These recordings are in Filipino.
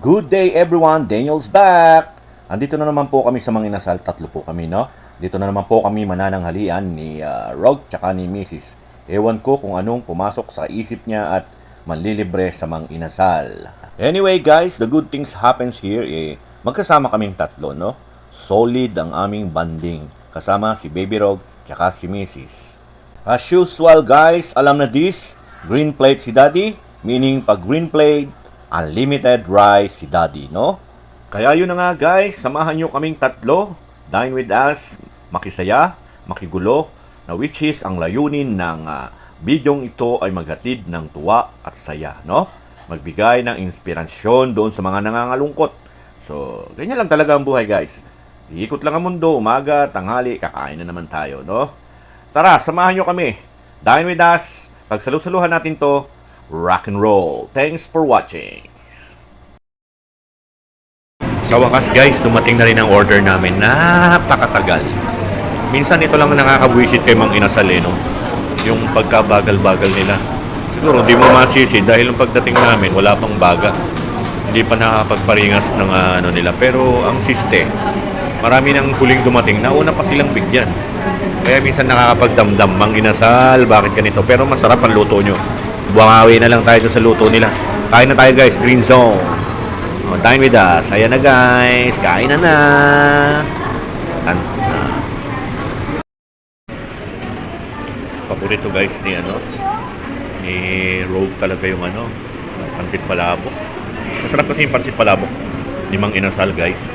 Good day everyone, Daniel's back! Andito na naman po kami sa mga inasal, tatlo po kami, no? Dito na naman po kami manananghalian ni Rog tsaka ni Mrs. Ewan ko kung anong pumasok sa isip niya at manlilibre sa mga inasal. Anyway guys, the good things happens here magkasama kaming tatlo, no? Solid ang aming banding. Kasama si Baby Rog tsaka si Mrs. As usual guys, alam na this, green plate si Daddy, meaning pag green plate, unlimited rice si Daddy, no? Kaya yun na nga guys, samahan nyo kaming tatlo, dine with us, makisaya, makigulo, na which is ang layunin ng bidyong ito ay maghatid ng tuwa at saya, no? Magbigay ng inspirasyon doon sa mga nangangalungkot. So, ganyan lang talaga ang buhay guys. Iikot lang ang mundo, umaga, tanghali, kakain na naman tayo, no? Tara, samahan nyo kami. Dine with us, pagsalusaluhan natin to, rock and roll. Thanks for watching. Sa wakas guys, dumating na rin ang order namin. Napakatagal. Minsan ito lang nakakabwisit kay Mang Inasal, no? Yung pagkabagal-bagal nila. Siguro hindi mo masisi dahil yung pagdating namin wala pang baga. Hindi pa nakakapagparingas ng ano nila. Pero ang siste, marami nang huling dumating. Nauna pa silang bigyan. Kaya minsan nakakapagdamdam, Mang Inasal, bakit ganito? Pero masarap ang luto nyo. Buwangawi na lang tayo sa luto nila. Kain na tayo guys, Green Zone. Dine with us. Ayan na guys, kain na na. Paborito guys ni ni Rogue talaga yung pansit palabok. Masarap kasi yung pansit palabok ni Mang Inasal guys.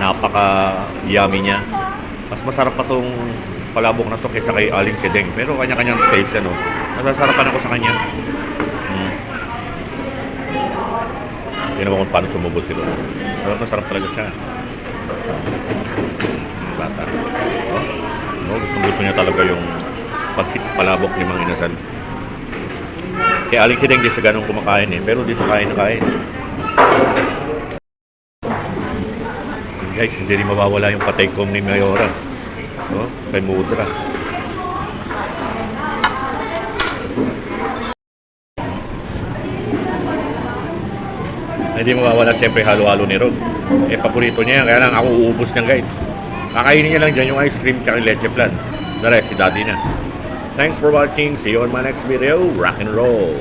Napaka yummy niya. Mas masarap pa tong palabok na to kaysa kay Aling Kedeng. Pero kanya-kanyang taste Nasasarapan ako sa kanya. Hindi naman kung paano sumubol sila. Masarap talaga siya. Bata. Gusto niya talaga yung pansit palabok ni Mang Inasal. Kaya Aling Kedeng di siya ganun kumakain pero dito kain na kain. Guys, hindi rin mawawala yung patay kom ni Mayora. Kay Mudra. Hindi mawawala siyempre halo-halo ni Rog. Paborito niya yan. Kaya lang ako uubos niyan guys. Kakainin niya lang dyan yung ice cream tsaka leche flan. The rest, si Daddy na. Thanks for watching. See you on my next video. Rock and roll.